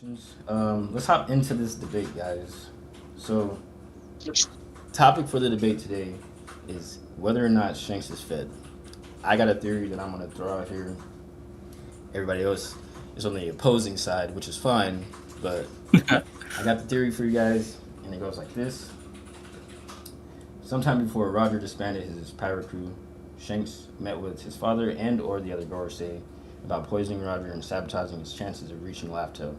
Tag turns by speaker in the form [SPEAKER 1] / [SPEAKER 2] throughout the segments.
[SPEAKER 1] Let's hop into this debate, guys. So, topic for the debate today is whether or not Shanks is fed. I got a theory that I'm gonna throw out here. Everybody else is on the opposing side, which is fine. But I got the theory for you guys, and it goes like this: sometime before Roger disbanded his pirate crew, Shanks met with his father and/or the other Gorosei about poisoning Roger and sabotaging his chances of reaching Laftel.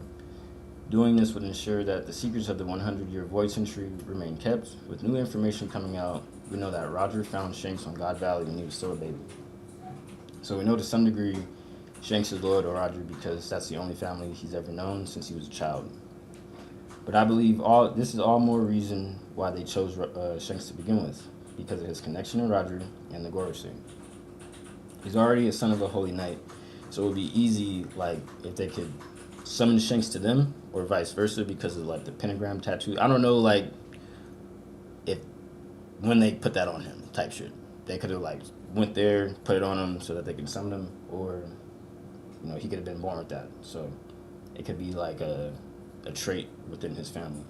[SPEAKER 1] Doing this would ensure that the secrets of the 100-year void century remain kept. With new information coming out, we know that Roger found Shanks on God Valley when he was still a baby. So we know to some degree Shanks is loyal to Roger because that's the only family he's ever known since he was a child. But I believe all this is all more reason why they chose Shanks to begin with, because of his connection to Roger and the Gorosei. He's already a son of a holy knight, so it would be easy, like, if they could summon Shanks to them, or vice versa, because of like the pentagram tattoo. I don't know, like, if when they put that on him, type shit. They could have like went there, put it on him, so that they could summon him, or he could have been born with that. So it could be like a trait within his family.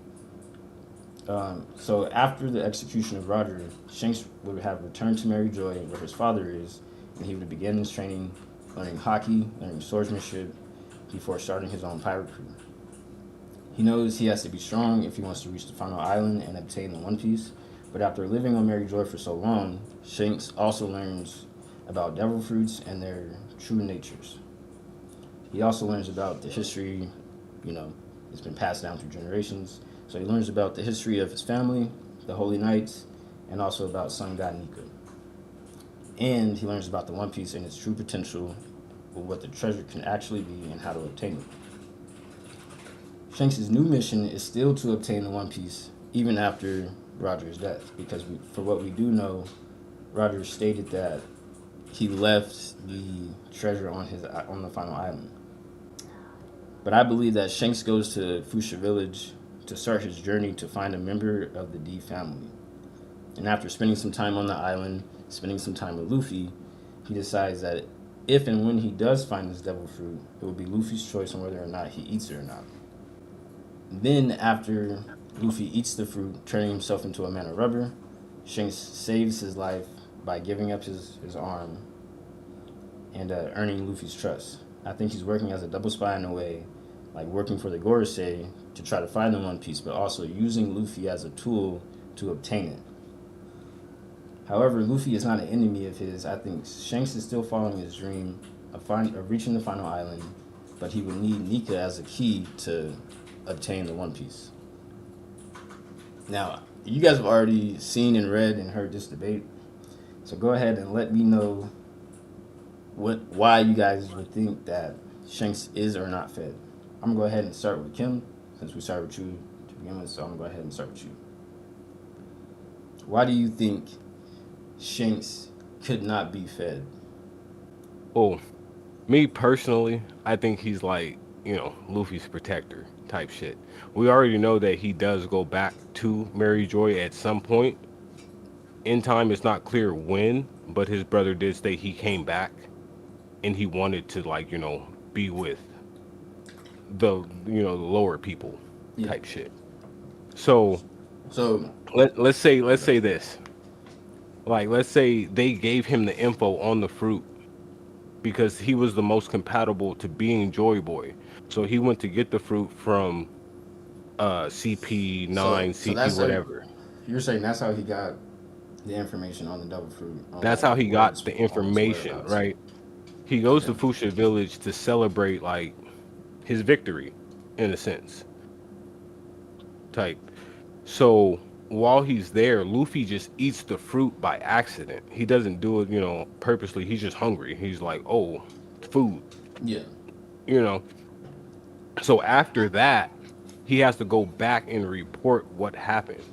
[SPEAKER 1] So after the execution of Roger, Shanks would have returned to Mary Joy, where his father is, and he would begin his training, learning hockey, learning swordsmanship, before starting his own pirate crew. He knows he has to be strong if he wants to reach the final island and obtain the One Piece, but after living on Mary Joy for so long, Shanks also learns about devil fruits and their true natures. He also learns about the history, you know, it's been passed down through generations. So he learns about the history of his family, the Holy Knights, and also about Sun God Nika. And he learns about the One Piece and its true potential, what the treasure can actually be, and how to obtain it. Shanks' new mission is still to obtain the One Piece, even after Roger's death, because for what we do know, Roger stated that he left the treasure on the final island. But I believe that Shanks goes to Fuchsia Village to start his journey to find a member of the D family. And after spending some time on the island, spending some time with Luffy, he decides that if and when he does find this devil fruit, it will be Luffy's choice on whether or not he eats it or not. Then, after Luffy eats the fruit, turning himself into a man of rubber, Shanks saves his life by giving up his arm and earning Luffy's trust. I think he's working as a double spy in a way, like working for the Gorosei to try to find the One Piece, but also using Luffy as a tool to obtain it. However, Luffy is not an enemy of his. I think Shanks is still following his dream of reaching the final island, but he would need Nika as a key to obtain the One Piece. Now, you guys have already seen and read and heard this debate, so go ahead and let me know why you guys would think that Shanks is or not fed. I'm gonna go ahead and start with Kim, since we started with you to begin with, so I'm gonna go ahead and start with you. Why do you think Shanks could not be fed?
[SPEAKER 2] Well, me personally, I think he's like, Luffy's protector type shit. We already know that he does go back to Mary Joy at some point. In time, it's not clear when, but his brother did state he came back and he wanted to, like, be with the lower people
[SPEAKER 1] Yeah.
[SPEAKER 2] type shit. So
[SPEAKER 1] So
[SPEAKER 2] let's say this. Like, let's say they gave him the info on the fruit because he was the most compatible to being Joy Boy. So he went to get the fruit from
[SPEAKER 1] so
[SPEAKER 2] CP9,
[SPEAKER 1] so
[SPEAKER 2] CP
[SPEAKER 1] that's how
[SPEAKER 2] whatever.
[SPEAKER 1] you're saying that's how he got the information on the devil fruit, on
[SPEAKER 2] That's
[SPEAKER 1] like
[SPEAKER 2] how he
[SPEAKER 1] where
[SPEAKER 2] got
[SPEAKER 1] it's
[SPEAKER 2] the
[SPEAKER 1] on its
[SPEAKER 2] information,
[SPEAKER 1] whereabouts.
[SPEAKER 2] right? He goes
[SPEAKER 1] Okay.
[SPEAKER 2] to Fuchsia Village to celebrate like his victory, in a sense, type. So while he's there, Luffy just eats the fruit by accident. He doesn't do it, purposely. He's just hungry. He's like, oh, food,
[SPEAKER 1] Yeah.
[SPEAKER 2] you know. So after that, he has to go back and report what happened.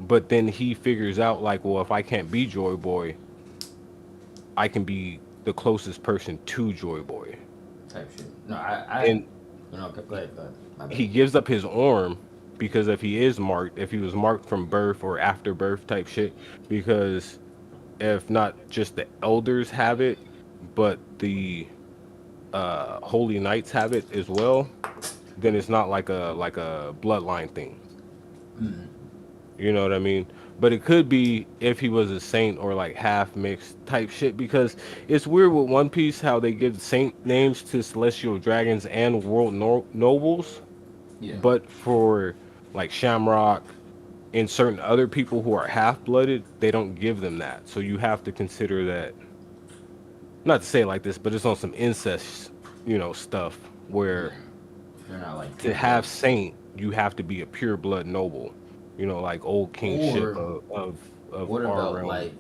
[SPEAKER 2] But then he figures out like, well, if I can't be Joy Boy, I can be the closest person to Joy Boy.
[SPEAKER 1] Type shit. No, I
[SPEAKER 2] And
[SPEAKER 1] go ahead, go ahead. My bad.
[SPEAKER 2] he gives up his arm because if he was marked from birth or after birth type shit, because if not just the elders have it, but the holy knights have it as well. then it's not like a bloodline thing.
[SPEAKER 1] Mm.
[SPEAKER 2] You know what I mean? But it could be if he was a saint or like half mixed type shit because it's weird with One Piece how they give saint names to celestial dragons and world nobles,
[SPEAKER 1] Yeah.
[SPEAKER 2] but for like Shamrock and certain other people who are half blooded, they don't give them that. So you have to consider that, not to say it like this, but it's on some incest, stuff
[SPEAKER 1] Yeah.
[SPEAKER 2] where
[SPEAKER 1] They're not like
[SPEAKER 2] to
[SPEAKER 1] pure
[SPEAKER 2] have
[SPEAKER 1] bloods.
[SPEAKER 2] saint, you have to be a pure blood noble, like old kingship
[SPEAKER 1] Or
[SPEAKER 2] of
[SPEAKER 1] what
[SPEAKER 2] our
[SPEAKER 1] about
[SPEAKER 2] realm.
[SPEAKER 1] like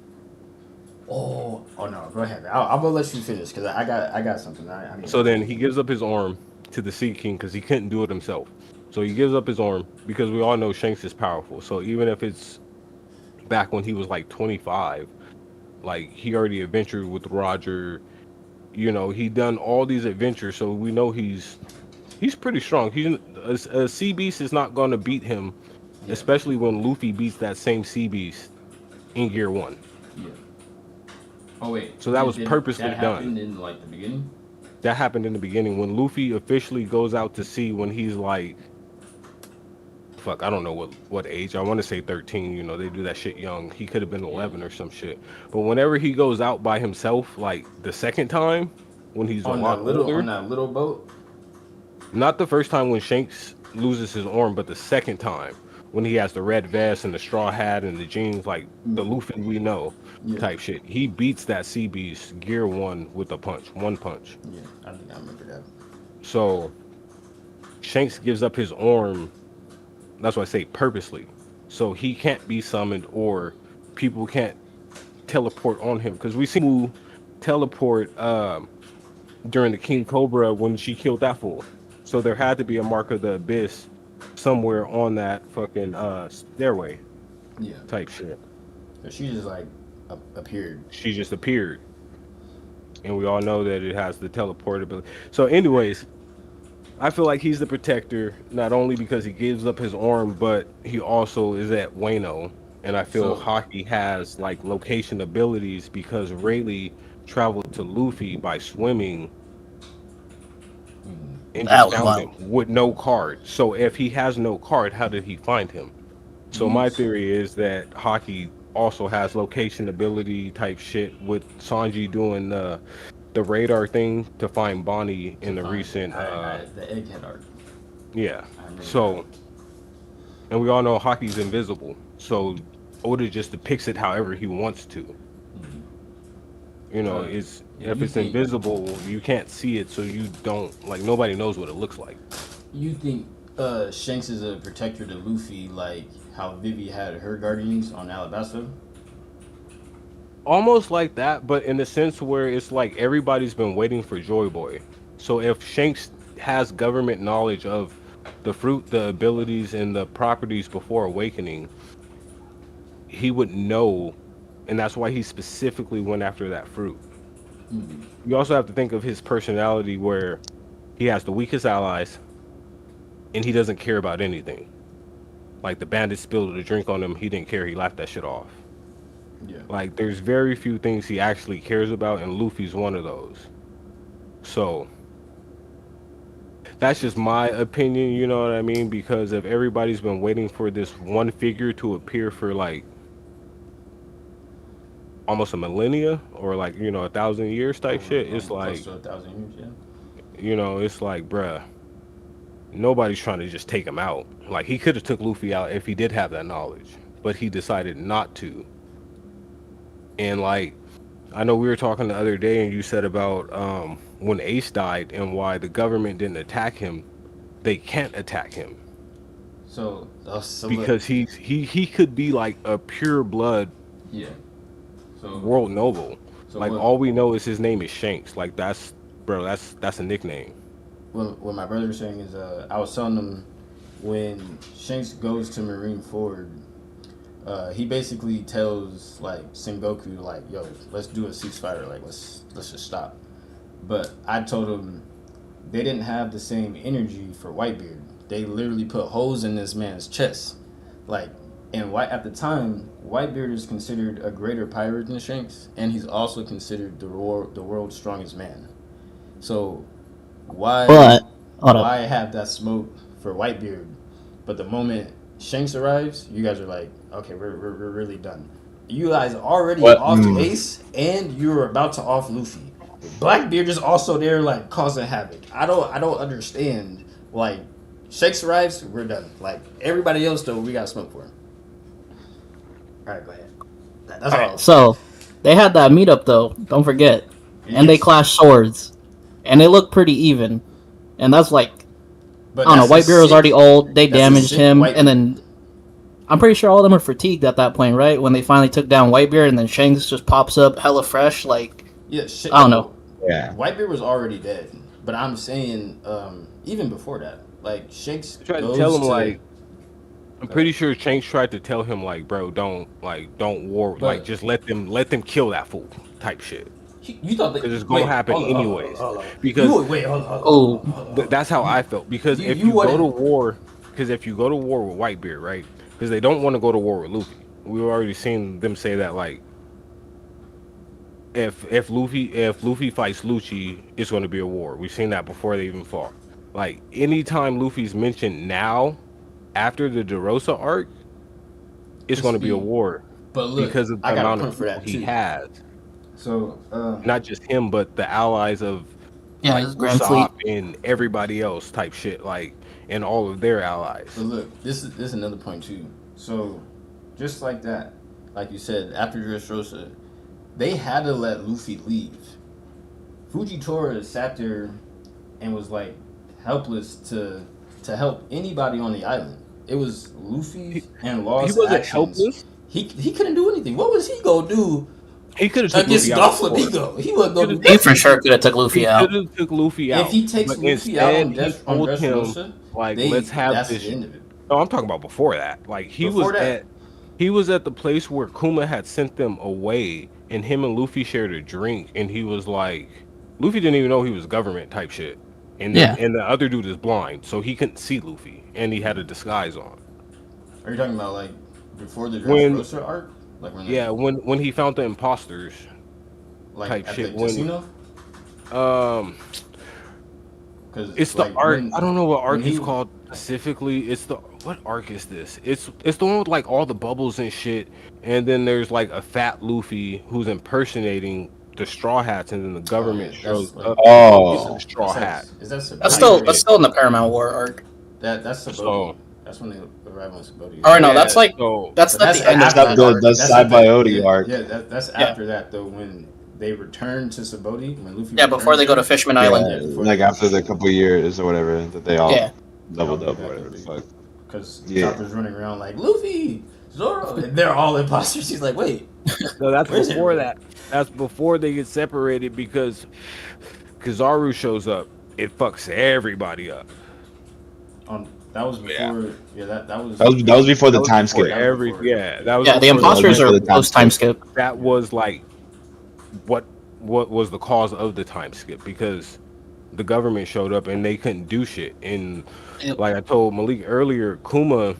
[SPEAKER 1] oh no, go ahead. I'm gonna let you finish because I got something I need to
[SPEAKER 2] So
[SPEAKER 1] ask
[SPEAKER 2] then
[SPEAKER 1] you.
[SPEAKER 2] he gives up his arm to the Sea King because he couldn't do it himself. So he gives up his arm because we all know Shanks is powerful. So even if it's back when he was like 25, like he already adventured with Roger. He done all these adventures, so we know he's pretty strong. A sea beast is not going to beat him,
[SPEAKER 1] Yeah.
[SPEAKER 2] especially when Luffy beats that same sea beast in Gear One.
[SPEAKER 1] Yeah. Oh wait,
[SPEAKER 2] So that was
[SPEAKER 1] did
[SPEAKER 2] purposely
[SPEAKER 1] that
[SPEAKER 2] done.
[SPEAKER 1] happen in like the beginning?
[SPEAKER 2] That happened in the beginning when Luffy officially goes out to sea when he's like, fuck, I don't know what age. I want to say 13. They do that shit young. He could have been
[SPEAKER 1] Yeah.
[SPEAKER 2] 11 or some shit. But whenever he goes out by himself, like the second time when he's a lot
[SPEAKER 1] On
[SPEAKER 2] older,
[SPEAKER 1] that little boat.
[SPEAKER 2] not the first time when Shanks loses his arm, but the second time when he has the red vest and the straw hat and the jeans, like the
[SPEAKER 1] Mm.
[SPEAKER 2] Luffy we know
[SPEAKER 1] Yeah.
[SPEAKER 2] type shit. He beats that sea beast Gear One with a punch, one punch.
[SPEAKER 1] Yeah. I think I remember that.
[SPEAKER 2] So Shanks gives up his arm. That's why I say purposely. So he can't be summoned or people can't teleport on him because we seen Wu teleport during the King Cobra when she killed that fool. So there had to be a mark of the abyss somewhere on that fucking stairway
[SPEAKER 1] Yeah.
[SPEAKER 2] type shit.
[SPEAKER 1] So she just like appeared.
[SPEAKER 2] She just appeared, and we all know that it has the teleport ability. So, anyways, I feel like he's the protector not only because he gives up his arm, but he also is at Wano. And I feel
[SPEAKER 1] So
[SPEAKER 2] Hockey has like location abilities because Rayleigh traveled to Luffy by swimming and just
[SPEAKER 3] That was
[SPEAKER 2] found him
[SPEAKER 3] wild.
[SPEAKER 2] with no card. So if he has no card, how did he find him? So
[SPEAKER 1] you
[SPEAKER 2] my theory is that Hockey also has location ability type shit with Sanji doing the radar thing to find Bonnie
[SPEAKER 1] to
[SPEAKER 2] in the
[SPEAKER 1] find
[SPEAKER 2] recent
[SPEAKER 1] the egghead arc.
[SPEAKER 2] yeah.
[SPEAKER 1] I remember that.
[SPEAKER 2] So and we all know Hockey's invisible. So Oda just depicts it however he wants to.
[SPEAKER 1] Uh,
[SPEAKER 2] It's
[SPEAKER 1] and
[SPEAKER 2] if it's invisible, you can't see it, so you don't like nobody knows what it looks like.
[SPEAKER 1] you think Shanks is a protector to Luffy like how Vivi had her guardians on Alabasta?
[SPEAKER 2] Almost like that, but in the sense where it's like everybody's been waiting for Joy Boy. So if Shanks has government knowledge of the fruit, the abilities, and the properties before awakening, he would know, and that's why he specifically went after that fruit. You also have to think of his personality where he has the weakest allies and he doesn't care about anything. Like the bandit spilled a drink on him, he didn't care, he laughed that shit off.
[SPEAKER 1] Yeah.
[SPEAKER 2] Like there's very few things he actually cares about, and Luffy's one of those. So that's just my opinion, you know what I mean? Because if everybody's been waiting for this one figure to appear for like almost a millennia or like, 1,000 years type shit, it's
[SPEAKER 1] Close
[SPEAKER 2] like,
[SPEAKER 1] to 1,000 years. Yeah.
[SPEAKER 2] it's like, bruh, nobody's trying to just take him out. Like he could have took Luffy out if he did have that knowledge, but he decided not to. And like I know we were talking the other day, and you said about when Ace died and why the government didn't attack him. They can't attack him
[SPEAKER 1] So look.
[SPEAKER 2] because he could be like a pure blood
[SPEAKER 1] Yeah. So
[SPEAKER 2] world noble.
[SPEAKER 1] so
[SPEAKER 2] Like
[SPEAKER 1] what
[SPEAKER 2] all we know is his name is Shanks. Like that's bro, that's a nickname.
[SPEAKER 1] what my brother was saying is I was telling him when Shanks goes to Marine Ford, he basically tells like Sengoku like, "Yo, let's do a ceasefire. Like, let's just stop." But I told him they didn't have the same energy for Whitebeard. They literally put holes in this man's chest, like, and White at the time, Whitebeard is considered a greater pirate than Shanks, and he's also considered the world's strongest man. So why?
[SPEAKER 3] But Hold up.
[SPEAKER 1] why have that smoke for Whitebeard? But the moment Shanks arrives, you guys are like, okay, we're really done. You guys already
[SPEAKER 4] What?
[SPEAKER 1] offed Ace, and you're about to off Luffy. Blackbeard is also there, like causing havoc. I don't understand. Like, Shanks arrives, we're done. Like everybody else, though, we got smoke for him. All right, go ahead. That's
[SPEAKER 3] All
[SPEAKER 1] all.
[SPEAKER 3] right, so they had that meetup though. Don't forget, and they
[SPEAKER 1] Yes,
[SPEAKER 3] clashed swords, and they looked pretty even. And that's like
[SPEAKER 1] but
[SPEAKER 3] I don't know.
[SPEAKER 1] that's a
[SPEAKER 3] Whitebeard was
[SPEAKER 1] sick.
[SPEAKER 3] already old. They
[SPEAKER 1] That's a
[SPEAKER 3] damaged
[SPEAKER 1] sick
[SPEAKER 3] him, and
[SPEAKER 1] Whitebeard.
[SPEAKER 3] then I'm pretty sure all of them were fatigued at that point, right? When they finally took down Whitebeard, and then Shanks just pops up hella fresh. Like
[SPEAKER 1] Yeah, shit.
[SPEAKER 3] I don't know.
[SPEAKER 4] Yeah.
[SPEAKER 1] Whitebeard was already dead, but I'm saying even before that, like Shanks
[SPEAKER 2] I tried to
[SPEAKER 1] goes
[SPEAKER 2] tell him
[SPEAKER 1] to.
[SPEAKER 2] like I'm pretty sure Shanks tried to tell him like, bro, don't war,
[SPEAKER 1] But
[SPEAKER 2] like just let them kill that fool type shit.
[SPEAKER 1] You thought that?
[SPEAKER 2] Because it's gonna
[SPEAKER 1] Wait,
[SPEAKER 2] happen
[SPEAKER 1] hold on, hold on,
[SPEAKER 2] anyways.
[SPEAKER 1] hold on.
[SPEAKER 2] Because
[SPEAKER 1] Wait, hold on, hold on,
[SPEAKER 3] Oh,
[SPEAKER 1] hold on, hold on.
[SPEAKER 2] that's how
[SPEAKER 1] You,
[SPEAKER 2] I felt. Because if
[SPEAKER 1] you
[SPEAKER 2] you go to
[SPEAKER 1] wouldn't.
[SPEAKER 2] war, because if you go to war with Whitebeard, right? Because they don't want to go to war with Luffy. We've already seen them say that like if Luffy fights Lucci, it's going to be a war. We've seen that before they even fought. Like anytime Luffy's mentioned now, after the DeRosa arc, it's
[SPEAKER 1] This
[SPEAKER 2] going to be a
[SPEAKER 1] be,
[SPEAKER 2] war
[SPEAKER 1] but look,
[SPEAKER 2] because of
[SPEAKER 1] I
[SPEAKER 2] the
[SPEAKER 1] got a
[SPEAKER 2] amount
[SPEAKER 1] point
[SPEAKER 2] of
[SPEAKER 1] for
[SPEAKER 2] people
[SPEAKER 1] that
[SPEAKER 2] he
[SPEAKER 1] too.
[SPEAKER 2] has.
[SPEAKER 1] So,
[SPEAKER 2] Not just him, but the allies of
[SPEAKER 3] yeah,
[SPEAKER 2] like
[SPEAKER 3] his Grand Fleet.
[SPEAKER 2] Usopp and everybody else type shit, like and all of their allies.
[SPEAKER 1] but look, this is another point too. So, just like that, like you said, after Dressrosa, they had to let Luffy leave. Fujitora sat there and was like helpless to help anybody on the island. It was
[SPEAKER 2] He,
[SPEAKER 1] Luffy's and
[SPEAKER 2] he
[SPEAKER 1] Law's
[SPEAKER 2] wasn't
[SPEAKER 1] actions.
[SPEAKER 2] helpless.
[SPEAKER 1] He couldn't do anything. What was he gonna do
[SPEAKER 2] He could have took
[SPEAKER 1] against
[SPEAKER 2] Luffy out before.
[SPEAKER 1] Doflamingo? He wasn't
[SPEAKER 2] Could
[SPEAKER 1] gonna
[SPEAKER 2] have
[SPEAKER 1] do
[SPEAKER 3] He for
[SPEAKER 1] nothing.
[SPEAKER 3] sure could have took
[SPEAKER 2] he
[SPEAKER 3] Luffy
[SPEAKER 2] could
[SPEAKER 3] out.
[SPEAKER 2] have took Luffy
[SPEAKER 1] If
[SPEAKER 2] out,
[SPEAKER 1] he takes
[SPEAKER 2] but
[SPEAKER 1] Luffy out
[SPEAKER 2] instead
[SPEAKER 1] on
[SPEAKER 2] he
[SPEAKER 1] On
[SPEAKER 2] told him
[SPEAKER 1] Dressrosa,
[SPEAKER 2] like,
[SPEAKER 1] they
[SPEAKER 2] let's have
[SPEAKER 1] that's
[SPEAKER 2] this.
[SPEAKER 1] the end of it.
[SPEAKER 2] No, I'm talking about before that. Like
[SPEAKER 1] Before that,
[SPEAKER 2] he was at the place where Kuma had sent them away, and him and Luffy shared a drink, and he was like, Luffy didn't even know he was government type shit,
[SPEAKER 3] Yeah.
[SPEAKER 2] and the other dude is blind, so he couldn't see Luffy, and he had a disguise on.
[SPEAKER 1] are you talking about like before the
[SPEAKER 2] When
[SPEAKER 1] Dressrosa arc, like when
[SPEAKER 2] yeah, when he found the imposters
[SPEAKER 1] like
[SPEAKER 2] type
[SPEAKER 1] at the
[SPEAKER 2] shit, when
[SPEAKER 1] casino?
[SPEAKER 2] um
[SPEAKER 1] Because
[SPEAKER 2] it's the
[SPEAKER 1] like
[SPEAKER 2] arc. I don't know what
[SPEAKER 1] when
[SPEAKER 2] arc it's
[SPEAKER 1] he
[SPEAKER 2] called specifically. It's the what arc is this? It's the one with like all the bubbles and shit, and then there's like a fat Luffy who's impersonating the Straw Hats, and then the
[SPEAKER 1] oh yeah,
[SPEAKER 2] government
[SPEAKER 1] that's
[SPEAKER 2] shows
[SPEAKER 1] like
[SPEAKER 2] up and gets the
[SPEAKER 4] Oh,
[SPEAKER 2] Straw Hat
[SPEAKER 1] is that
[SPEAKER 3] That's
[SPEAKER 2] type
[SPEAKER 1] Sabaody
[SPEAKER 3] still
[SPEAKER 1] or
[SPEAKER 3] that's
[SPEAKER 2] shit.
[SPEAKER 3] still in the Paramount War arc.
[SPEAKER 1] that's Sabaody?
[SPEAKER 2] So
[SPEAKER 1] That's when they arrive on Sabaody,
[SPEAKER 3] Or
[SPEAKER 1] right?
[SPEAKER 3] no, that's
[SPEAKER 2] yeah,
[SPEAKER 3] like
[SPEAKER 2] so
[SPEAKER 3] that's
[SPEAKER 1] But
[SPEAKER 3] at
[SPEAKER 1] that's
[SPEAKER 3] the end of
[SPEAKER 4] that's
[SPEAKER 1] after
[SPEAKER 4] not
[SPEAKER 3] that
[SPEAKER 4] the
[SPEAKER 3] arc.
[SPEAKER 4] that's
[SPEAKER 1] that's at
[SPEAKER 4] Sabaody
[SPEAKER 1] yeah,
[SPEAKER 4] arc.
[SPEAKER 1] yeah that's
[SPEAKER 3] Yeah,
[SPEAKER 1] after that though when they return to Sabaody when Luffy
[SPEAKER 3] yeah. Before
[SPEAKER 1] returns
[SPEAKER 3] they go to
[SPEAKER 1] there.
[SPEAKER 3] Fishman
[SPEAKER 4] Yeah,
[SPEAKER 3] Island.
[SPEAKER 1] Yeah, before they
[SPEAKER 4] like
[SPEAKER 1] go to
[SPEAKER 4] after the
[SPEAKER 1] Fishman
[SPEAKER 4] couple
[SPEAKER 1] Island,
[SPEAKER 4] years or whatever that they all
[SPEAKER 3] Yeah,
[SPEAKER 1] they all
[SPEAKER 4] doubled
[SPEAKER 1] get
[SPEAKER 4] up or
[SPEAKER 1] back
[SPEAKER 4] whatever
[SPEAKER 1] up
[SPEAKER 4] the
[SPEAKER 1] there
[SPEAKER 4] fuck.
[SPEAKER 1] because
[SPEAKER 4] Yeah.
[SPEAKER 1] Chopper's running around like Luffy, Zoro, and they're all imposters. He's like, wait,
[SPEAKER 2] no, that's
[SPEAKER 1] where's
[SPEAKER 2] before
[SPEAKER 1] everybody?
[SPEAKER 2] that. That's before they get separated because Kizaru shows up. It fucks everybody up.
[SPEAKER 1] That was
[SPEAKER 4] Yeah.
[SPEAKER 1] before. Yeah, that was
[SPEAKER 4] That was before the
[SPEAKER 2] That was
[SPEAKER 4] time
[SPEAKER 2] before
[SPEAKER 4] skip.
[SPEAKER 1] that was
[SPEAKER 2] every
[SPEAKER 1] before.
[SPEAKER 2] yeah,
[SPEAKER 1] Yeah,
[SPEAKER 2] that was
[SPEAKER 3] yeah. The
[SPEAKER 2] before
[SPEAKER 4] That was
[SPEAKER 2] the
[SPEAKER 3] imposters
[SPEAKER 4] before
[SPEAKER 3] are
[SPEAKER 4] the time
[SPEAKER 3] post time
[SPEAKER 4] skip.
[SPEAKER 3] skip.
[SPEAKER 2] that
[SPEAKER 1] yeah.
[SPEAKER 2] was like what was the cause of the time skip because the government showed up and they couldn't do shit. And
[SPEAKER 3] Yep.
[SPEAKER 2] like I told Malik earlier, Kuma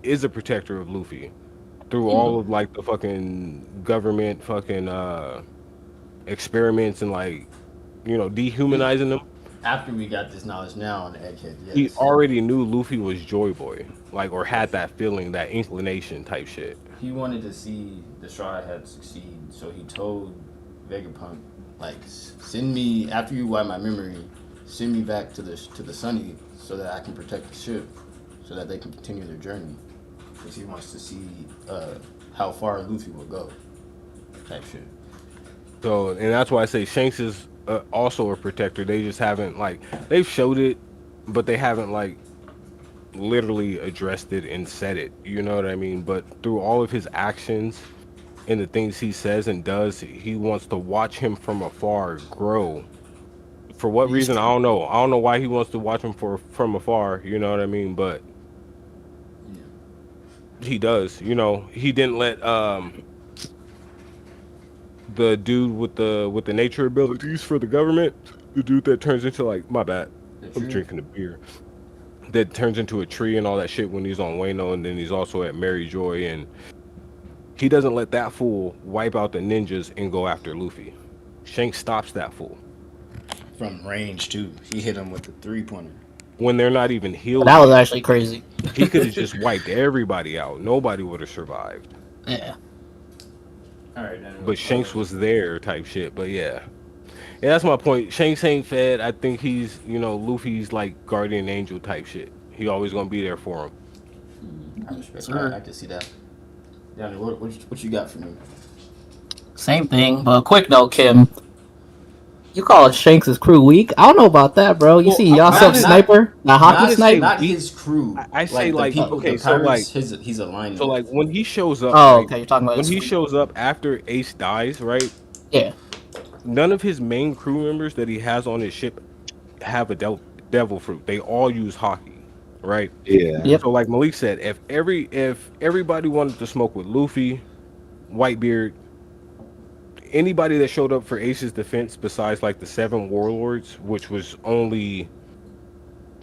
[SPEAKER 2] is a protector of Luffy through
[SPEAKER 3] Hmm.
[SPEAKER 2] all of like the fucking government fucking experiments and like
[SPEAKER 1] We
[SPEAKER 2] dehumanizing them.
[SPEAKER 1] after we got this knowledge now on the Egghead,
[SPEAKER 2] He
[SPEAKER 1] yes,
[SPEAKER 2] already knew Luffy was Joy Boy, like or had that feeling, that inclination type shit.
[SPEAKER 1] he wanted to see the Straw Hat succeed, so he told Vegapunk, like, send me after you wipe my memory, send me back to the Sunny so that I can protect the ship, so that they can continue their journey, because he wants to see how far Luffy will go, type shit.
[SPEAKER 2] So, and that's why I say Shanks is also a protector. They just haven't like they've showed it, but they haven't like literally addressed it and said it. You know what I mean? But through all of his actions and the things he says and does, he wants to watch him from afar grow. For what
[SPEAKER 1] He's
[SPEAKER 2] reason? I don't know. I don't know why he wants to watch him from afar. You know what I mean? But
[SPEAKER 1] yeah.
[SPEAKER 2] he does. He didn't let the dude with the nature abilities for the government, the dude that turns into like my bad.
[SPEAKER 1] The
[SPEAKER 2] I'm
[SPEAKER 1] tree.
[SPEAKER 2] drinking a beer. That turns into a tree and all that shit when he's on Wano, and then he's also at Mary Joy, and he doesn't let that fool wipe out the ninjas and go after Luffy. Shanks stops that fool.
[SPEAKER 1] from range too. He hit him with the 3-pointer.
[SPEAKER 2] when they're not even healed.
[SPEAKER 3] That was
[SPEAKER 2] yet.
[SPEAKER 3] actually crazy.
[SPEAKER 2] He could have just wiped everybody out. Nobody would have survived.
[SPEAKER 3] Yeah.
[SPEAKER 1] All right, then.
[SPEAKER 2] But Shanks was there, type shit. But yeah, that's my point. Shanks ain't fed. I think he's, Luffy's like guardian angel type shit. He always gonna be there for him.
[SPEAKER 1] I respect
[SPEAKER 3] Sir.
[SPEAKER 1] that. I can see that. Downey, what you got for me?
[SPEAKER 3] Same thing, but quick note, Kim. You call Shanks' crew weak? I don't know about that, bro. You
[SPEAKER 2] Well,
[SPEAKER 3] see
[SPEAKER 2] I'm
[SPEAKER 3] Yasop
[SPEAKER 2] not-
[SPEAKER 3] Sniper? That hockey
[SPEAKER 2] not-
[SPEAKER 3] snipe?
[SPEAKER 1] Not his crew.
[SPEAKER 2] I say,
[SPEAKER 1] the
[SPEAKER 2] like,
[SPEAKER 1] people,
[SPEAKER 2] okay,
[SPEAKER 1] the
[SPEAKER 2] so, like-
[SPEAKER 1] pirates, he's aligned.
[SPEAKER 2] So like when he shows up,
[SPEAKER 3] Oh,
[SPEAKER 2] right,
[SPEAKER 3] okay, you're talking about
[SPEAKER 2] when
[SPEAKER 3] his
[SPEAKER 2] he
[SPEAKER 3] fleet.
[SPEAKER 2] shows up after Ace dies, right?
[SPEAKER 3] Yeah.
[SPEAKER 2] None of his main crew members that he has on his ship have a devil fruit. They all use hockey, right?
[SPEAKER 4] Yeah.
[SPEAKER 3] Yep.
[SPEAKER 2] So like Malik said, if everybody wanted to smoke with Luffy, Whitebeard, anybody that showed up for Ace's defense besides like the 7 warlords, which was only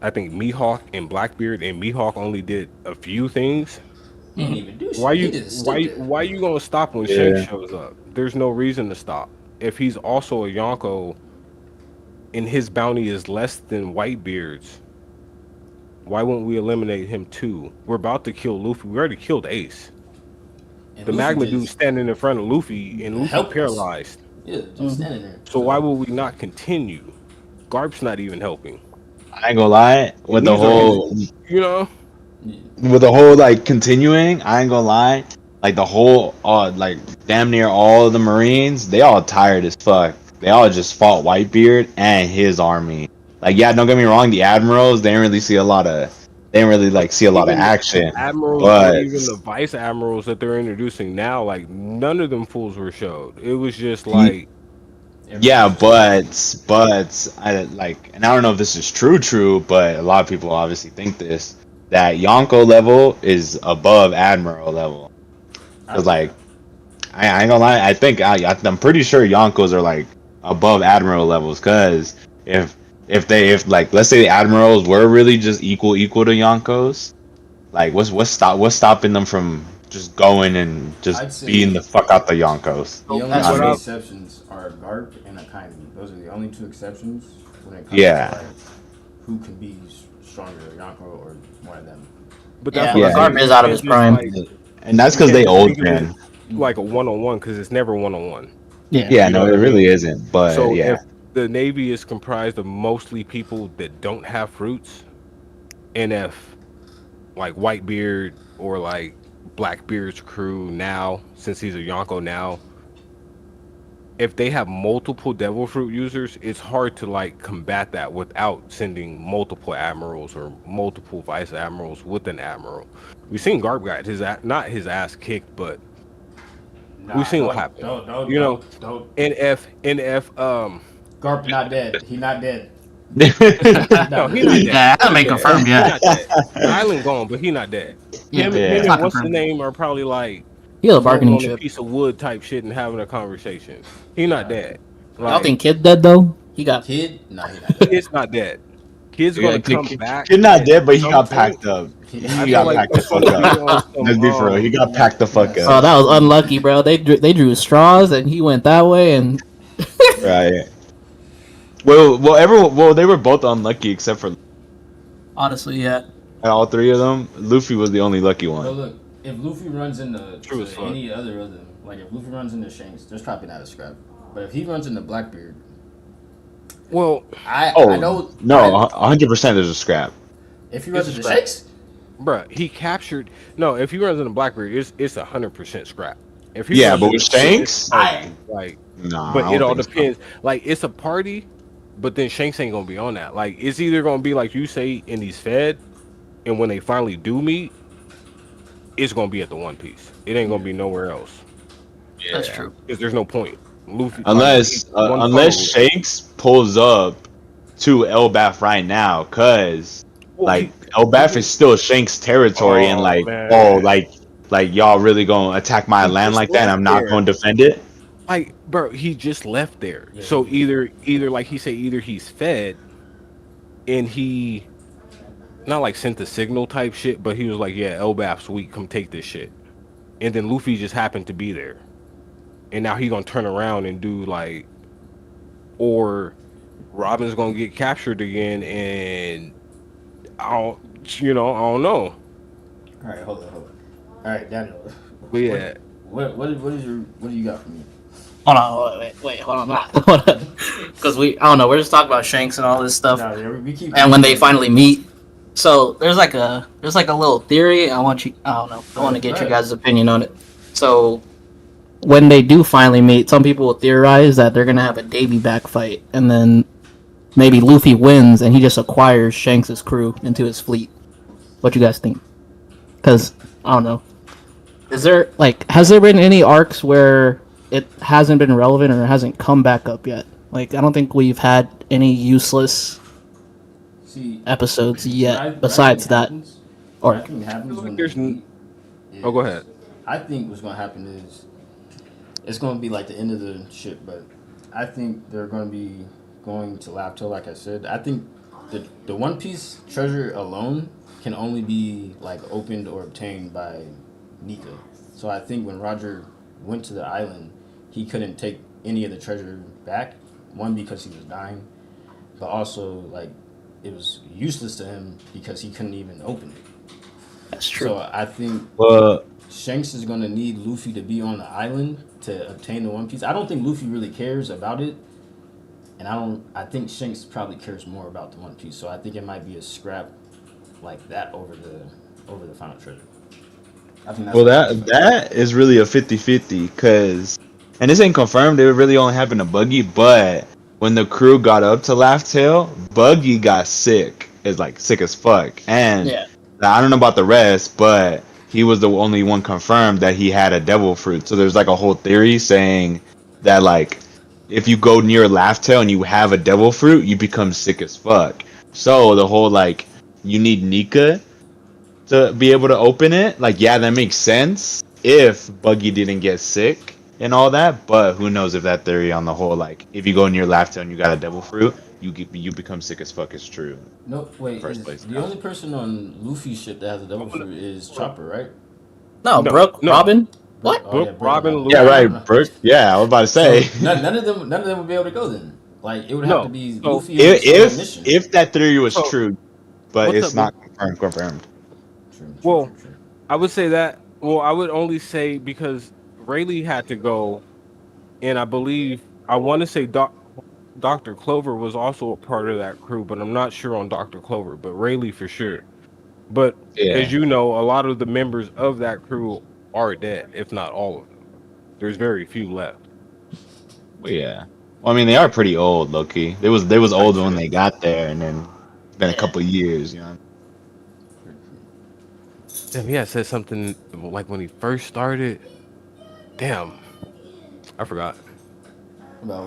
[SPEAKER 2] I think Mihawk and Blackbeard, and Mihawk only did a few things.
[SPEAKER 1] He didn't even do shit.
[SPEAKER 2] Why
[SPEAKER 1] He
[SPEAKER 2] you
[SPEAKER 1] just stood there.
[SPEAKER 2] why you gonna stop when
[SPEAKER 4] Yeah.
[SPEAKER 2] Shanks shows up? There's no reason to stop. If he's also a Yonko and his bounty is less than Whitebeard's, why wouldn't we eliminate him too? We're about to kill Luffy. We already killed Ace.
[SPEAKER 1] And
[SPEAKER 2] The
[SPEAKER 1] Luffy
[SPEAKER 2] magma
[SPEAKER 1] just-
[SPEAKER 2] dude standing in front of Luffy and Luffy
[SPEAKER 1] Helpless.
[SPEAKER 2] paralyzed.
[SPEAKER 1] Yeah, just standing there.
[SPEAKER 2] So why would we not continue? Garp's not even helping.
[SPEAKER 4] I ain't gonna lie. With the
[SPEAKER 2] These are
[SPEAKER 4] whole,
[SPEAKER 2] You know?
[SPEAKER 4] like continuing, I ain't gonna lie. Like the whole, like damn near all of the Marines, they all tired as fuck. They all just fought Whitebeard and his army. Like, yeah, don't get me wrong. The admirals, they didn't really see a lot of action.
[SPEAKER 2] Admirals
[SPEAKER 4] but-
[SPEAKER 2] or even the vice admirals that they're introducing now, like none of them fools were showed. It was just like
[SPEAKER 4] Yeah, but I like, and I don't know if this is true, but a lot of people obviously think this, that Yonko level is above Admiral level. Cause like, I ain't gonna lie, I'm pretty sure Yonkos are like above Admiral levels. Cause if like, let's say the Admirals were really just equal to Yonkos, like what's stopping them from just going and
[SPEAKER 1] I'd
[SPEAKER 4] just
[SPEAKER 1] say-
[SPEAKER 4] beating the fuck out the Yonkos?
[SPEAKER 1] The only
[SPEAKER 3] That's
[SPEAKER 1] two
[SPEAKER 3] what
[SPEAKER 1] exceptions are Garp and Akainu. Those are the only two exceptions when it comes
[SPEAKER 4] Yeah.
[SPEAKER 1] to like, who can be stronger, Yonko or one of them.
[SPEAKER 2] but
[SPEAKER 3] Yeah,
[SPEAKER 2] that's what
[SPEAKER 4] Yeah.
[SPEAKER 2] I'm saying.
[SPEAKER 3] Garp is out of
[SPEAKER 2] It's
[SPEAKER 3] his
[SPEAKER 2] just
[SPEAKER 3] prime.
[SPEAKER 2] like-
[SPEAKER 4] And that's because they
[SPEAKER 2] Yeah,
[SPEAKER 4] old
[SPEAKER 2] think of it
[SPEAKER 4] man.
[SPEAKER 2] like a one-on-one because it's never one-on-one.
[SPEAKER 3] Yeah.
[SPEAKER 4] Yeah, no, it really isn't. But
[SPEAKER 2] So
[SPEAKER 4] yeah,
[SPEAKER 2] if the Navy is comprised of mostly people that don't have fruits, and if like Whitebeard or like Blackbeard's crew now, since he's a Yonko now, if they have multiple devil fruit users, it's hard to like combat that without sending multiple admirals or multiple vice admirals with an admiral. We've seen Garp got not his ass kicked, but we've seen what happened.
[SPEAKER 1] Don't,
[SPEAKER 2] You know,
[SPEAKER 1] don't.
[SPEAKER 2] and if
[SPEAKER 1] Garp not dead. He not dead.
[SPEAKER 2] no, he not dead.
[SPEAKER 3] Yeah, hasn't been confirmed
[SPEAKER 2] He
[SPEAKER 3] yet.
[SPEAKER 2] not dead. The island gone, but he not dead.
[SPEAKER 3] Yeah,
[SPEAKER 2] Him,
[SPEAKER 4] Yeah.
[SPEAKER 2] him
[SPEAKER 3] it's
[SPEAKER 2] and
[SPEAKER 3] not
[SPEAKER 2] what's the
[SPEAKER 3] confirmed.
[SPEAKER 2] name are probably like
[SPEAKER 3] He was a
[SPEAKER 2] floating
[SPEAKER 3] bargaining
[SPEAKER 2] on a
[SPEAKER 3] chip.
[SPEAKER 2] piece of wood type shit and having a conversation. He not dead.
[SPEAKER 3] Y'all
[SPEAKER 2] Like,
[SPEAKER 3] think Kid dead though? He got
[SPEAKER 1] Kid? Nah, he not dead.
[SPEAKER 2] Kid's not dead. Kid's
[SPEAKER 4] Yeah,
[SPEAKER 2] gonna come back.
[SPEAKER 4] You're not dead, but he
[SPEAKER 2] at
[SPEAKER 4] got
[SPEAKER 2] some point.
[SPEAKER 4] packed up.
[SPEAKER 1] He-
[SPEAKER 4] He
[SPEAKER 1] I
[SPEAKER 2] I
[SPEAKER 4] got
[SPEAKER 2] feel like
[SPEAKER 4] packed the
[SPEAKER 2] it's
[SPEAKER 4] fuck
[SPEAKER 2] gonna be
[SPEAKER 4] up.
[SPEAKER 2] on some,
[SPEAKER 4] Let's be for real. He got packed the fuck
[SPEAKER 3] Oh,
[SPEAKER 4] up.
[SPEAKER 3] that was unlucky, bro. They drew straws and he went that way, and
[SPEAKER 4] Right. Well, they were both unlucky except for
[SPEAKER 3] honestly, yeah.
[SPEAKER 4] all three of them. Luffy was the only lucky
[SPEAKER 1] So
[SPEAKER 4] one.
[SPEAKER 1] look, if Luffy runs into
[SPEAKER 2] True as
[SPEAKER 1] to
[SPEAKER 2] fuck.
[SPEAKER 1] any other of them, like if Luffy runs into Shanks, there's probably not a scrap. But if he runs into Blackbeard,
[SPEAKER 2] Well,
[SPEAKER 1] I
[SPEAKER 4] Oh
[SPEAKER 1] know
[SPEAKER 4] no, 100% there's a scrap.
[SPEAKER 1] if he runs
[SPEAKER 2] It's
[SPEAKER 1] into
[SPEAKER 2] a scrap.
[SPEAKER 1] Shanks,
[SPEAKER 2] bruh, he captured. No, if he runs into Blackbeard, it's 100% scrap. If he
[SPEAKER 4] Yeah,
[SPEAKER 2] runs
[SPEAKER 4] but
[SPEAKER 2] into
[SPEAKER 4] with Shanks,
[SPEAKER 2] like,
[SPEAKER 4] nah.
[SPEAKER 2] but
[SPEAKER 4] I
[SPEAKER 2] it
[SPEAKER 4] don't
[SPEAKER 2] all
[SPEAKER 4] think so.
[SPEAKER 2] depends. Like, it's a party, but then Shanks ain't gonna be on that. Like, it's either gonna be like you say, and he's fed, and when they finally do meet, it's gonna be at the One Piece. It ain't gonna be nowhere else
[SPEAKER 3] That's true.
[SPEAKER 2] because there's no point. Luffy,
[SPEAKER 4] Unless
[SPEAKER 2] like, one
[SPEAKER 4] unless
[SPEAKER 2] photo-
[SPEAKER 4] Shanks pulls up to Elbaf right now, cause
[SPEAKER 2] Well,
[SPEAKER 4] like Elbaf is still Shanks territory, and
[SPEAKER 2] Oh,
[SPEAKER 4] like
[SPEAKER 2] man.
[SPEAKER 4] like y'all really gonna attack my
[SPEAKER 2] He
[SPEAKER 4] land
[SPEAKER 2] just
[SPEAKER 4] like that? And I'm not
[SPEAKER 2] left there.
[SPEAKER 4] gonna defend it.
[SPEAKER 2] like, bro, he just left there.
[SPEAKER 1] Yeah.
[SPEAKER 2] So either like he said, either he's fed, and he not like sent the signal type shit, but he was like, yeah, Elbaf's weak, come take this shit. And then Luffy just happened to be there. And now he gonna turn around and do like, or Robin's gonna get captured again, and I don't know.
[SPEAKER 1] All right, hold on. All right, Daniel.
[SPEAKER 2] But yeah,
[SPEAKER 1] What do you got for me?
[SPEAKER 3] Hold on, wait, hold on, hold on. Because I don't know, we're just talking about Shanks and all this stuff.
[SPEAKER 1] No, yeah, we keep.
[SPEAKER 3] And when they finally meet, so there's like a little theory. I don't know, I want to get your guys' opinion on it. So when they do finally meet, some people will theorize that they're gonna have a Davy back fight, and then maybe Luffy wins and he just acquires Shanks' crew into his fleet. What you guys think? Because I don't know. Has there been any arcs where it hasn't been relevant or hasn't come back up yet? Like, I don't think we've had any useless episodes yet besides that
[SPEAKER 1] Or
[SPEAKER 3] arc.
[SPEAKER 1] I think happens when
[SPEAKER 2] There's
[SPEAKER 1] they meet
[SPEAKER 2] oh, go
[SPEAKER 1] is-
[SPEAKER 2] ahead.
[SPEAKER 1] I think what's gonna happen is it's gonna be like the end of the ship, but I think they're gonna be going to Lapto. Like I said, I think the One Piece treasure alone can only be like opened or obtained by Nika. So I think when Roger went to the island, he couldn't take any of the treasure back. One, because he was dying, but also like it was useless to him because he couldn't even open it.
[SPEAKER 3] That's true.
[SPEAKER 1] So I think
[SPEAKER 4] Well,
[SPEAKER 1] Shanks is gonna need Luffy to be on the island to obtain the One Piece. I don't think Luffy really cares about it, and I think Shanks probably cares more about the One Piece. So I think it might be a scrap like that over the final treasure. I think that's
[SPEAKER 4] well, that is really a 50-50 because, and this ain't confirmed. It really only happened to Buggy, but when the crew got up to Laugh Tale, Buggy got sick. Is like sick as fuck, and
[SPEAKER 3] Yeah.
[SPEAKER 4] I don't know about the rest, but he was the only one confirmed that he had a devil fruit. So there's like a whole theory saying that like if you go near Laugh Tale and you have a devil fruit, you become sick as fuck. So the whole like you need Nika to be able to open it. Like, yeah, that makes sense if Buggy didn't get sick and all that. But who knows if that theory on the whole, like, if you go near Laughter and you got a devil fruit, you become sick as fuck is true.
[SPEAKER 1] No, wait.
[SPEAKER 4] First place.
[SPEAKER 1] The only person on Luffy's ship that has a double fruit is Chopper, right?
[SPEAKER 3] No,
[SPEAKER 2] No,
[SPEAKER 3] Brooke,
[SPEAKER 2] no.
[SPEAKER 3] Robin. What?
[SPEAKER 1] Oh,
[SPEAKER 2] Brooke, Robin,
[SPEAKER 1] Robin.
[SPEAKER 2] Luffy.
[SPEAKER 4] Yeah, right, Brooke. Yeah, I was about to say.
[SPEAKER 1] So, none of them would be able to go then. Like it would have
[SPEAKER 2] No.
[SPEAKER 1] to be
[SPEAKER 2] So,
[SPEAKER 1] Luffy and his mission.
[SPEAKER 4] if that theory was
[SPEAKER 2] So,
[SPEAKER 4] true, but
[SPEAKER 2] what's
[SPEAKER 4] it's
[SPEAKER 2] up,
[SPEAKER 4] not confirmed.
[SPEAKER 1] True.
[SPEAKER 2] Well, I would say that. Well, I would only say because Rayleigh had to go, and I believe I want to say Dr. Clover was also a part of that crew, but I'm not sure on Dr. Clover, but Rayleigh for sure. But
[SPEAKER 4] Yeah.
[SPEAKER 2] as you know, a lot of the members of that crew are dead, if not all of them. There's very few left.
[SPEAKER 4] But yeah. Well, I mean, they are pretty old, Loki. They was old when they got there, and then it's been a couple years, you know.
[SPEAKER 2] Damn, yeah, said something like when he first started. Damn, I forgot.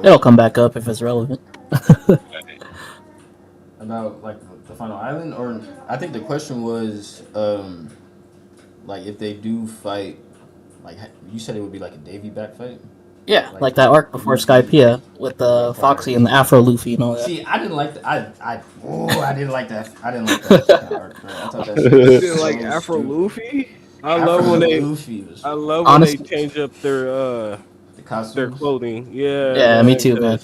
[SPEAKER 3] It'll come back up if it's relevant.
[SPEAKER 1] About like the final island, or I think the question was, like if they do fight, like you said it would be like a Davy back fight.
[SPEAKER 3] Yeah, like that arc before Skypiea with the Foxy and the Afro Luffy and all that.
[SPEAKER 1] See, I didn't like that. I didn't like that. I didn't like that second arc. Bro. I thought that shit was so
[SPEAKER 2] Like Afro
[SPEAKER 1] stupid.
[SPEAKER 2] Luffy. I
[SPEAKER 1] Afro
[SPEAKER 2] love when they.
[SPEAKER 1] Luffy was
[SPEAKER 2] I love when
[SPEAKER 3] Honestly-
[SPEAKER 2] they change up their
[SPEAKER 1] the costumes.
[SPEAKER 2] their clothing. Yeah.
[SPEAKER 3] Yeah, me
[SPEAKER 2] like,
[SPEAKER 3] too, man.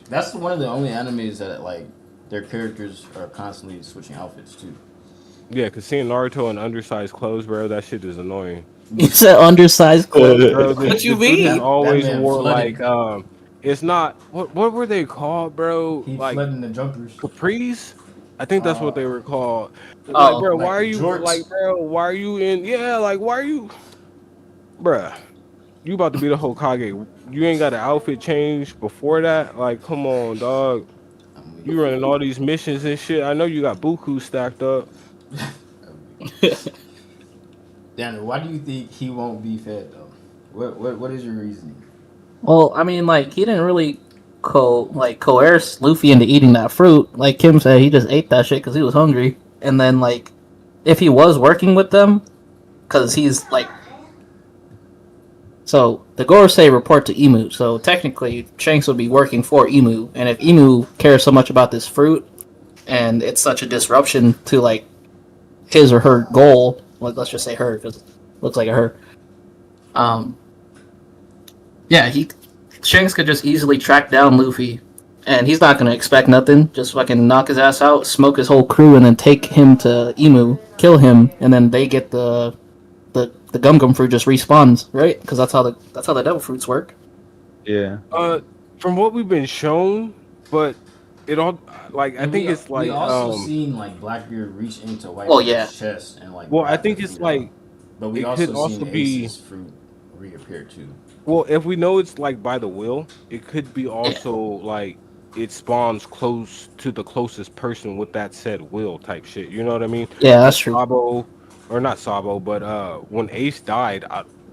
[SPEAKER 1] That's one of the only animes that like their characters are constantly switching outfits too.
[SPEAKER 2] Yeah, cause seeing Naruto in undersized clothes, bro, that shit is annoying.
[SPEAKER 3] You said undersized clothes.
[SPEAKER 2] Bro,
[SPEAKER 3] What you
[SPEAKER 2] the dude has
[SPEAKER 3] mean?
[SPEAKER 2] always
[SPEAKER 1] That man
[SPEAKER 2] wore
[SPEAKER 1] flooded.
[SPEAKER 2] like it's not what were they called, bro?
[SPEAKER 1] He
[SPEAKER 2] Like
[SPEAKER 1] fled in the jumpers.
[SPEAKER 2] capris. I think that's what they were called.
[SPEAKER 3] Oh,
[SPEAKER 2] Like, bro,
[SPEAKER 1] like
[SPEAKER 2] why are
[SPEAKER 1] the
[SPEAKER 2] you
[SPEAKER 1] jorts.
[SPEAKER 2] like, bro? Why are you in? Yeah, like, why are you, bruh? You about to be the Hokage? You ain't got an outfit change before that? Like, come on, dog. You running all these missions and shit. I know you got buku stacked up.
[SPEAKER 1] Daniel, why do you think he won't be fed though? What is your reasoning?
[SPEAKER 3] Well, I mean, like he didn't really coerce Luffy into eating that fruit. Like Kim said, he just ate that shit because he was hungry. And then like, if he was working with them, because he's like, so the Gorosei report to Emu. So technically, Shanks would be working for Emu. And if Emu cares so much about this fruit, and it's such a disruption to like his or her goal, like, let's just say her because it looks like a her. Yeah, Shanks could just easily track down Luffy and he's not gonna expect nothing. Just fucking knock his ass out, smoke his whole crew, and then take him to Emu, kill him, and then they get the gum gum fruit just respawns, right? Because that's how the devil fruits work.
[SPEAKER 4] Yeah.
[SPEAKER 2] From what we've been shown, but it all like I
[SPEAKER 1] And
[SPEAKER 2] think it's
[SPEAKER 1] we
[SPEAKER 2] like
[SPEAKER 1] also seen like Blackbeard reach into
[SPEAKER 3] Oh, yeah.
[SPEAKER 1] Whitebeard's chest and like
[SPEAKER 2] well, I
[SPEAKER 1] grab the
[SPEAKER 2] think it's
[SPEAKER 1] fruit out.
[SPEAKER 2] like
[SPEAKER 1] But we
[SPEAKER 2] it
[SPEAKER 1] also
[SPEAKER 2] could
[SPEAKER 1] seen
[SPEAKER 2] also be
[SPEAKER 1] Ace's fruit reappear too.
[SPEAKER 2] well, if we know it's like by the will, it could be also like it spawns close to the closest person with that said will type shit. You know what I mean?
[SPEAKER 3] Yeah, that's
[SPEAKER 2] Like
[SPEAKER 3] true.
[SPEAKER 2] Sabo, or not Sabo, but when Ace died,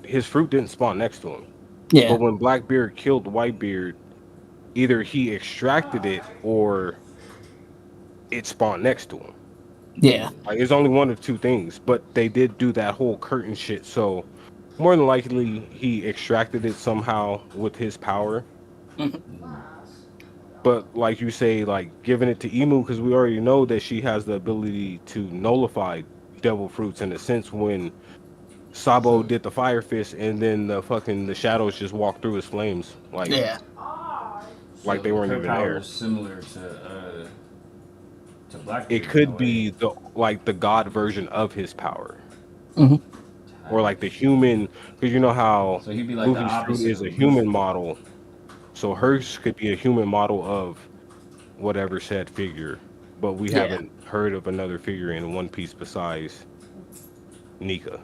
[SPEAKER 2] his fruit didn't spawn next to him.
[SPEAKER 3] Yeah,
[SPEAKER 2] But when Blackbeard killed Whitebeard, either he extracted it or it spawned next to him.
[SPEAKER 3] yeah,
[SPEAKER 2] Like it's only one of two things, but they did do that whole curtain shit. So more than likely, he extracted it somehow with his power.
[SPEAKER 3] Mhm.
[SPEAKER 2] But like you say, like giving it to Emu because we already know that she has the ability to nullify devil fruits in a sense. When Sabo
[SPEAKER 1] So-
[SPEAKER 2] did the fire fist and then the shadows just walked through his flames, like
[SPEAKER 3] yeah,
[SPEAKER 2] like they weren't
[SPEAKER 1] her
[SPEAKER 2] even
[SPEAKER 1] power
[SPEAKER 2] there.
[SPEAKER 1] is similar to Blackbeard.
[SPEAKER 2] It
[SPEAKER 1] in a
[SPEAKER 2] could
[SPEAKER 1] way.
[SPEAKER 2] be the god version of his power,
[SPEAKER 3] Mhm.
[SPEAKER 2] or like the human, because you know how
[SPEAKER 1] So he'd be like the
[SPEAKER 2] Luffy's fruit
[SPEAKER 1] opposite
[SPEAKER 2] is a
[SPEAKER 1] of
[SPEAKER 2] human
[SPEAKER 1] Luffy.
[SPEAKER 2] model, so hers could be a human model of whatever said figure, but we
[SPEAKER 3] Yeah.
[SPEAKER 2] haven't heard of another figure in One Piece besides Nika.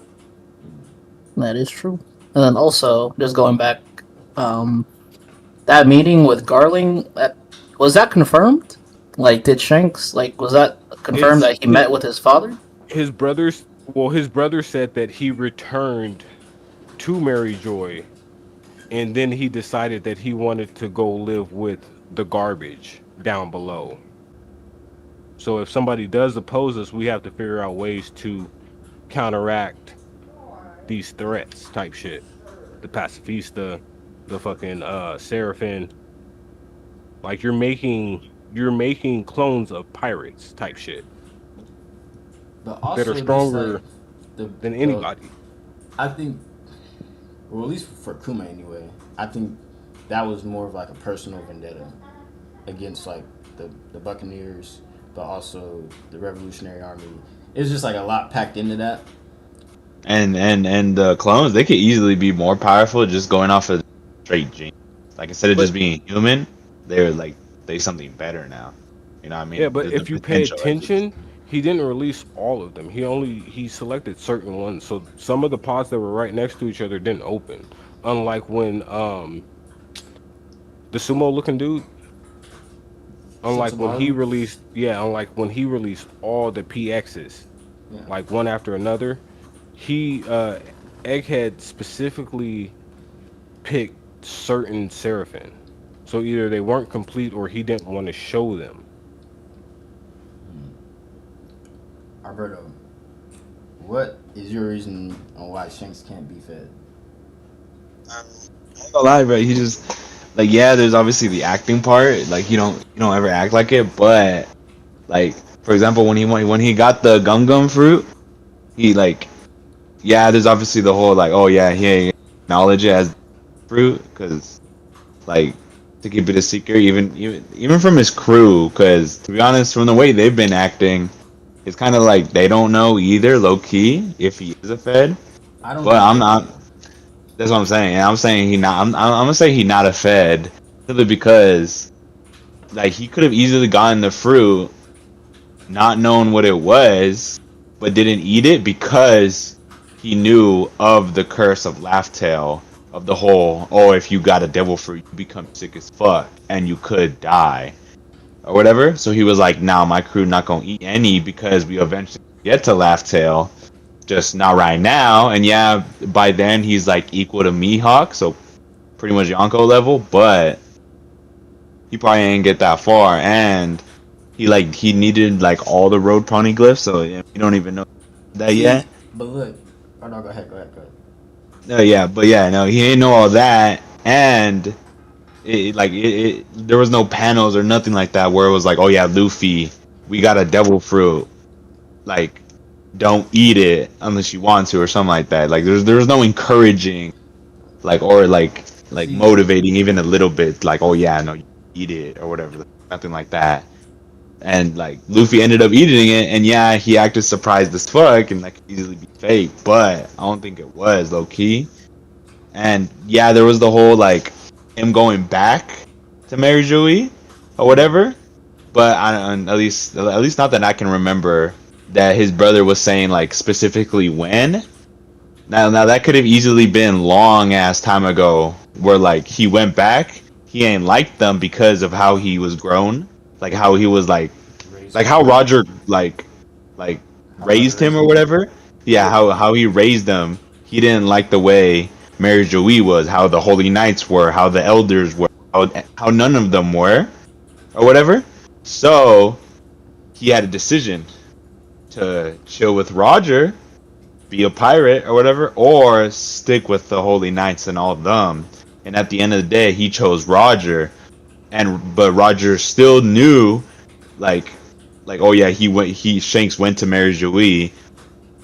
[SPEAKER 3] that is true. And then also, just going back, um, that meeting with Garling, was that confirmed? Like, did Shanks was that confirmed
[SPEAKER 2] It's
[SPEAKER 3] that he met with his father?
[SPEAKER 2] his brothers. Well, his brother said that he returned to Mary Joy, and then he decided that he wanted to go live with the garbage down below. So if somebody does oppose us, we have to figure out ways to counteract these threats type shit. The pacifista, the fucking Seraphim. Like you're making clones of pirates type shit
[SPEAKER 1] But
[SPEAKER 2] that
[SPEAKER 1] also
[SPEAKER 2] are
[SPEAKER 1] just,
[SPEAKER 2] stronger
[SPEAKER 1] like,
[SPEAKER 2] than anybody.
[SPEAKER 1] I think, or at least for Kuma anyway, I think that was more of like a personal vendetta against like the Buccaneers, but also the Revolutionary Army. It's just like a lot packed into that.
[SPEAKER 4] And the clones, they could easily be more powerful just going off of straight genes. Like instead of
[SPEAKER 2] But-
[SPEAKER 4] just being human, they're like they something better now. You know what I mean?
[SPEAKER 2] Yeah, but
[SPEAKER 4] There's
[SPEAKER 2] if
[SPEAKER 4] the
[SPEAKER 2] you pay
[SPEAKER 4] potential, at least.
[SPEAKER 2] attention, he didn't release all of them. He selected certain ones. So some of the pods that were right next to each other didn't open. Unlike when the sumo looking dude. Unlike when he
[SPEAKER 1] Sensimaru?
[SPEAKER 2] released unlike when he released all the PXs,
[SPEAKER 1] Yeah.
[SPEAKER 2] like one after another, he Egghead specifically picked certain Seraphim. So either they weren't complete or he didn't want to show them.
[SPEAKER 1] Alberto, what is your reason on why Shanks can't be fed?
[SPEAKER 4] I ain't gonna lie, bro. He just like there's obviously the acting part. Like you don't ever act like it, but like for example, when he got the gum gum fruit, he like there's obviously the whole like he ain't acknowledge it as fruit because like to keep it a secret, even from his crew. Because to be honest, from the way they've been acting, it's kind of like they don't know either, low key, if he is a Fed.
[SPEAKER 1] I don't.
[SPEAKER 4] But I'm not. That's what I'm saying. I'm saying he not. I'm gonna say he not a Fed simply because like he could have easily gotten the fruit, not knowing what it was, but didn't eat it because he knew of the curse of Laugh-Tale, of the whole if you got a devil fruit you become sick as fuck and you could die or whatever. So he was like, nah, my crew not gonna eat any because we eventually get to Laugh-Tale, just not right now. And by then he's like equal to Mihawk, so pretty much Yonko level, but he probably ain't get that far. And he needed like all the road poneglyphs, so you don't even know that yet.
[SPEAKER 1] But look, oh no, go ahead.
[SPEAKER 4] No, he ain't know all that, and there was no panels or nothing like that where it was like, oh yeah, Luffy, we got a devil fruit, like don't eat it unless you want to or something like that. Like there was no encouraging, like or like
[SPEAKER 1] See,
[SPEAKER 4] motivating even a little bit, like oh yeah, no, eat it or whatever, nothing like that. And like Luffy ended up eating it, and yeah, he acted surprised as fuck, and that could easily be fake, but I don't think it was low key. And yeah, there was the whole like him going back to Mary Joey or whatever. But at least not that I can remember that his brother was saying like specifically when. Now that could have easily been long ass time ago, where like he went back, he ain't liked them because of how he was grown, like how he was like how Roger like
[SPEAKER 1] How
[SPEAKER 4] raised
[SPEAKER 1] Roger
[SPEAKER 4] him
[SPEAKER 1] raised
[SPEAKER 4] or
[SPEAKER 1] him.
[SPEAKER 4] whatever. Yeah, how he raised them. He didn't like the way Mary Joey was, how the Holy Knights were, how the elders were, how none of them were, or whatever. So he had a decision to chill with Roger, be a pirate or whatever, or stick with the Holy Knights and all of them. And at the end of the day, he chose Roger, but Roger still knew, like, oh yeah, Shanks went to marry Joey,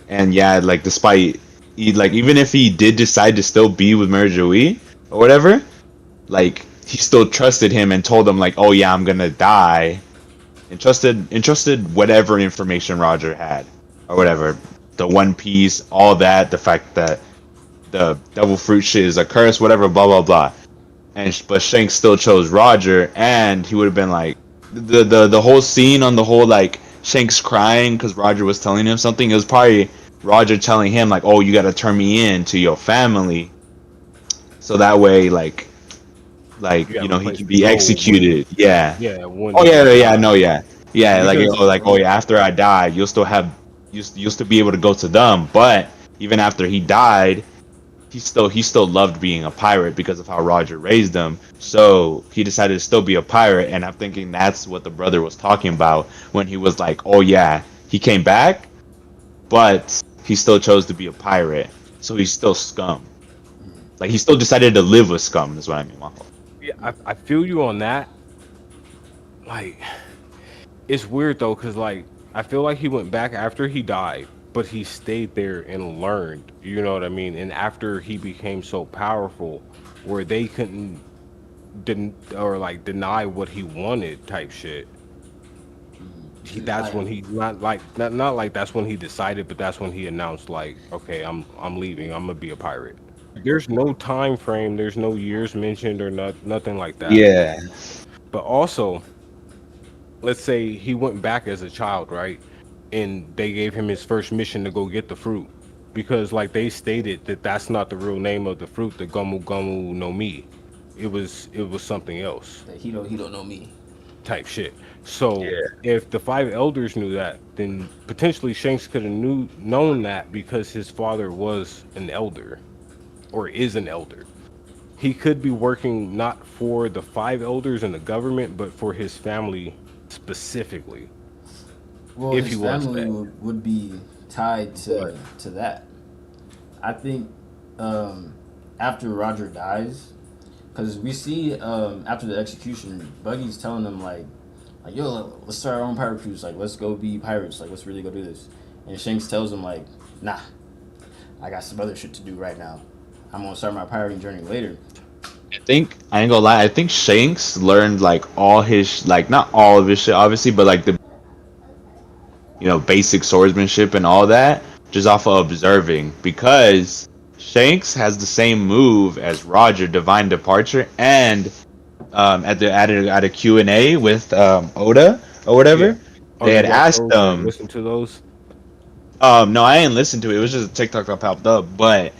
[SPEAKER 4] and yeah, like despite even if he did decide to still be with Mary Joey or whatever, like he still trusted him and told him like, oh yeah, I'm gonna die, and trusted whatever information Roger had or whatever, the One Piece, all that, the fact that the devil fruit shit is a curse, whatever, blah blah blah. But Shanks still chose Roger, and he would have been like the whole scene on the whole like Shanks crying because Roger was telling him something. It was probably Roger telling him like, "Oh, you got to turn me in to your family, so that way
[SPEAKER 2] You have a
[SPEAKER 4] he
[SPEAKER 2] place
[SPEAKER 4] can
[SPEAKER 2] to
[SPEAKER 4] be
[SPEAKER 2] go
[SPEAKER 4] executed." Yeah.
[SPEAKER 2] yeah, when
[SPEAKER 4] Oh yeah,
[SPEAKER 2] you
[SPEAKER 4] yeah,
[SPEAKER 2] die.
[SPEAKER 4] no, yeah, yeah.
[SPEAKER 2] Because
[SPEAKER 4] Oh yeah, after I die, you'll still be able to go to them. But even after he died, he still loved being a pirate because of how Roger raised him. So he decided to still be a pirate, and I'm thinking that's what the brother was talking about when he was like, "Oh yeah, he came back, but he still chose to be a pirate, so he's still scum. Like he still decided to live with scum." Is what I mean, Marco.
[SPEAKER 2] yeah, I feel you on that. Like, it's weird though, cause like I feel like he went back after he died, but he stayed there and learned. You know what I mean? And after he became so powerful, where they couldn't deny what he wanted, type shit. That's when he not like that's when he decided, but that's when he announced like, okay, I'm leaving. I'm gonna be a pirate. There's no time frame. There's no years mentioned or nothing like that.
[SPEAKER 4] Yeah.
[SPEAKER 2] But also, let's say he went back as a child, right? And they gave him his first mission to go get the fruit, because like they stated that that's not the real name of the fruit, the Gomu Gomu no Mi. It was something else,
[SPEAKER 1] That he don't know me.
[SPEAKER 2] type shit. So
[SPEAKER 4] Yeah.
[SPEAKER 2] if the five elders knew that, then potentially Shanks could have known that because his father was an elder or is an elder. He could be working not for the five elders and the government, but for his family specifically.
[SPEAKER 1] Well,
[SPEAKER 2] If
[SPEAKER 1] his
[SPEAKER 2] he wants
[SPEAKER 1] family
[SPEAKER 2] that.
[SPEAKER 1] would be tied
[SPEAKER 2] What?
[SPEAKER 1] to that. I think after Roger dies, because we see after the execution, Buggy's telling them like yo, let's start our own pirate cruise. Like let's go be pirates. Like let's really go do this. And Shanks tells him like, nah, I got some other shit to do right now. I'm gonna start my pirating journey later.
[SPEAKER 4] I ain't gonna lie. I think Shanks learned like all his like not all of his shit obviously, but like the basic swordsmanship and all that just off of observing, because Shanks has the same move as Roger, Divine Departure, and at a Q&A with Oda or
[SPEAKER 2] Yeah.
[SPEAKER 4] whatever,
[SPEAKER 2] Oh,
[SPEAKER 4] they
[SPEAKER 2] you
[SPEAKER 4] had
[SPEAKER 2] watch
[SPEAKER 4] asked
[SPEAKER 2] those or
[SPEAKER 4] them.
[SPEAKER 2] listen to those?
[SPEAKER 4] No, I didn't listen to it. It was just a TikTok that popped up, but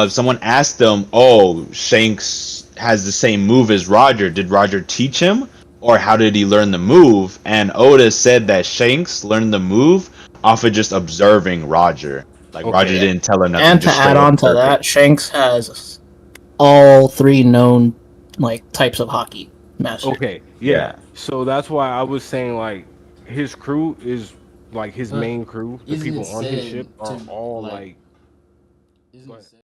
[SPEAKER 4] someone asked them, "Oh, Shanks has the same move as Roger. Did Roger teach him, or how did he learn the move?" And Oda said that Shanks learned the move off of just observing Roger. Like Roger
[SPEAKER 2] Okay.
[SPEAKER 4] didn't tell him nothing,
[SPEAKER 3] And to
[SPEAKER 4] just
[SPEAKER 3] add
[SPEAKER 4] straight up
[SPEAKER 3] on to
[SPEAKER 4] observed it.
[SPEAKER 3] that, Shanks has all three known like types of hockey mastered.
[SPEAKER 2] Okay. Yeah.
[SPEAKER 4] Yeah.
[SPEAKER 2] So that's why I was saying like his crew is like his
[SPEAKER 1] But
[SPEAKER 2] main crew. The
[SPEAKER 1] isn't it
[SPEAKER 2] people on his
[SPEAKER 1] said
[SPEAKER 2] ship
[SPEAKER 1] to
[SPEAKER 2] are all
[SPEAKER 1] like?
[SPEAKER 2] like.
[SPEAKER 1] Isn't
[SPEAKER 2] Go
[SPEAKER 1] it
[SPEAKER 2] ahead.
[SPEAKER 1] said